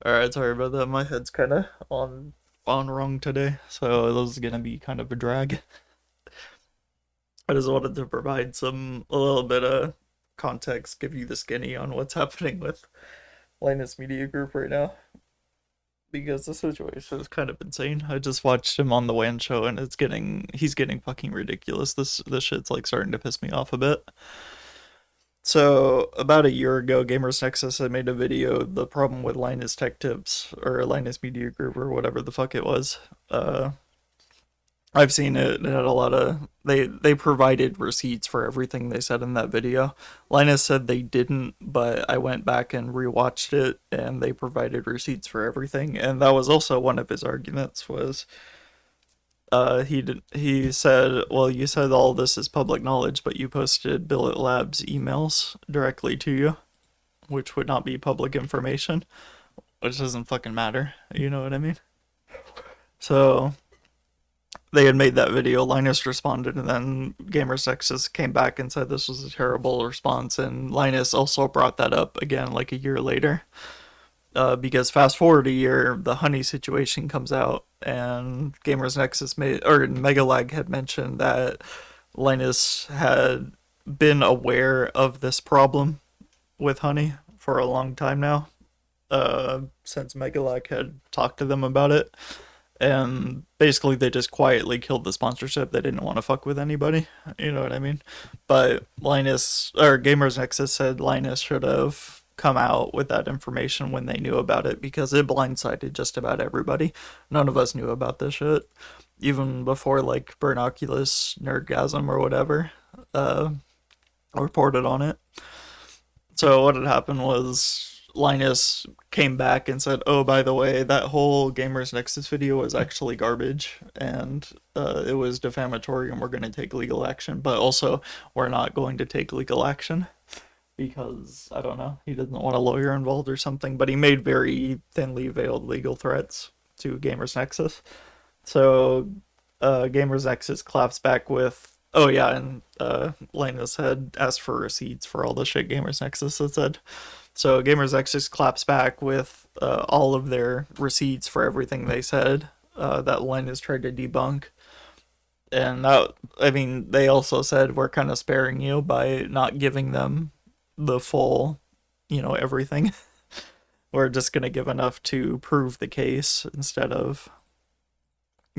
Alright, sorry about that. My head's kind of on wrong today, so this is gonna be kind of a drag. I just wanted to provide a little bit of context, give you the skinny on what's happening with Linus Media Group right now, because the situation is kind of insane. I just watched him on the WAN show, and he's getting fucking ridiculous. This shit's like starting to piss me off a bit. So about a year ago, Gamers Nexus had made a video, the problem with Linus Tech Tips or Linus Media Group or whatever the fuck it was. I've seen it. It had a lot of they provided receipts for everything they said in that video. Linus said they didn't, but I went back and rewatched it, and they provided receipts for everything. And that was also one of his arguments was he said, well, you said all this is public knowledge, but you posted Billet Labs emails directly to you, which would not be public information, which doesn't fucking matter. You know what I mean? So they had made that video. Linus responded, and then Gamers Nexus came back and said this was a terrible response. And Linus also brought that up again like a year later. Because fast forward a year, the Honey situation comes out, and Gamers Nexus Megalag had mentioned that Linus had been aware of this problem with Honey for a long time now, since Megalag had talked to them about it. And basically, they just quietly killed the sponsorship. They didn't want to fuck with anybody. You know what I mean? But Gamers Nexus said Linus should have come out with that information when they knew about it because it blindsided just about everybody. None of us knew about this shit. Even before, like, Burnoculus, Nerdgasm, or whatever reported on it. So what had happened was Linus came back and said, "Oh, by the way, that whole Gamers Nexus video was actually garbage, and it was defamatory, and we're going to take legal action. But also, we're not going to take legal action because I don't know, he doesn't want a lawyer involved or something." But he made very thinly veiled legal threats to Gamers Nexus. So Gamers Nexus claps back with, "Oh yeah," and Linus had asked for receipts for all the shit Gamers Nexus had said. So Gamers Nexus claps back with all of their receipts for everything they said that Linus tried to debunk. And that, I mean, they also said we're kind of sparing you by not giving them the full, everything. We're just going to give enough to prove the case instead of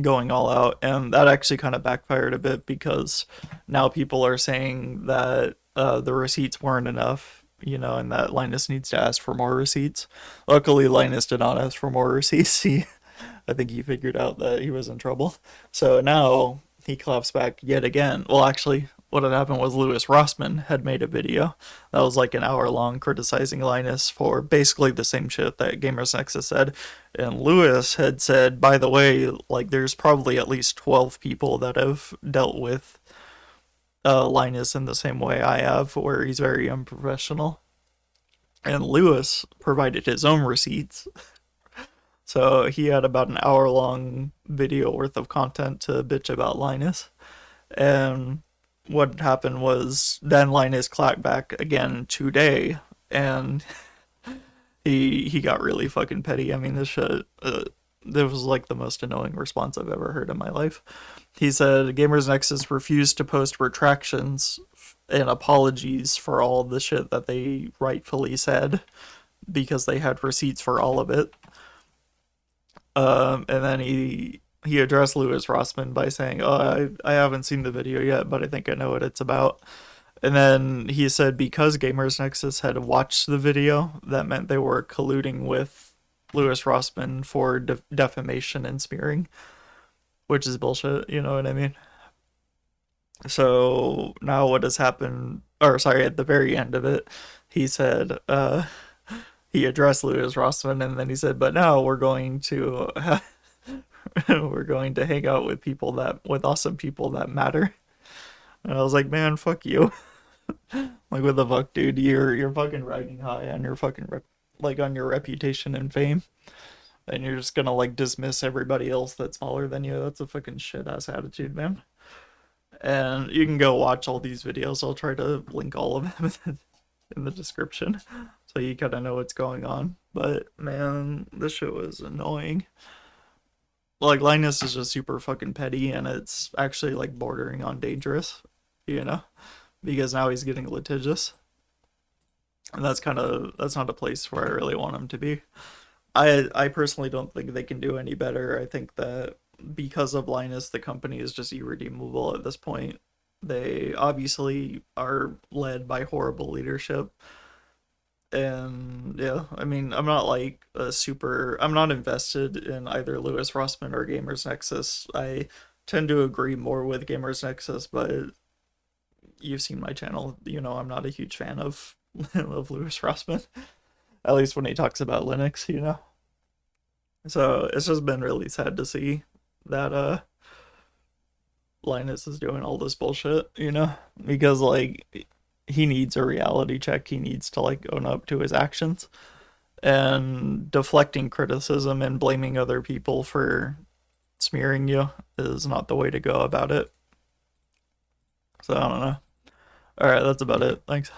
going all out. And that actually kind of backfired a bit because now people are saying that the receipts weren't enough, and that Linus needs to ask for more receipts. Luckily, Linus did not ask for more receipts. I think he figured out that he was in trouble. So now he claps back yet again. Well, actually, what had happened was Rossmann had made a video that was like an hour long criticizing Linus for basically the same shit that Gamers Nexus said. And Lewis had said, by the way, like there's probably at least 12 people that have dealt with Linus in the same way I have, where he's very unprofessional. And Lewis provided his own receipts. So he had about an hour long video worth of content to bitch about Linus. And what happened was then Linus clapped back again today, and he got really fucking petty. I mean, this shit, this was like the most annoying response I've ever heard in my life. He said Gamers Nexus refused to post retractions and apologies for all the shit that they rightfully said because they had receipts for all of it. And then he addressed Linus Rossmann by saying, "Oh, I haven't seen the video yet, but I think I know what it's about." And then he said because Gamers Nexus had watched the video, that meant they were colluding with Linus Rossmann for defamation and smearing, which is bullshit, you know what I mean? So now what has happened, or sorry, at the very end of it, he said, he addressed Linus Rossmann, and then he said, "But now we're going to we're going to hang out with with awesome people that matter." And I was like, man, fuck you. Like, what the fuck, dude? You're fucking riding high on your on your reputation and fame, and you're just gonna like dismiss everybody else that's smaller than you. That's a fucking shit ass attitude, man. And you can go watch all these videos. I'll try to link all of them in the description so you kind of know what's going on. But man, this shit was annoying. Like Linus is just super fucking petty, and it's actually like bordering on dangerous, you know, because now he's getting litigious, and that's not a place where I really want him to be. I personally don't think they can do any better. I think that because of Linus, the company is just irredeemable at this point. They obviously are led by horrible leadership. And yeah, I mean, I'm not invested in either Lewis Rossmann or Gamers Nexus. I tend to agree more with Gamers Nexus, but you've seen my channel. You know, I'm not a huge fan of of Lewis Rossmann, at least when he talks about Linux, you know. So it's just been really sad to see that Linus is doing all this bullshit, you know, because like he needs a reality check. He needs to like own up to his actions, and deflecting criticism and blaming other people for smearing you is not the way to go about it. So I don't know. All right, that's about it. Thanks.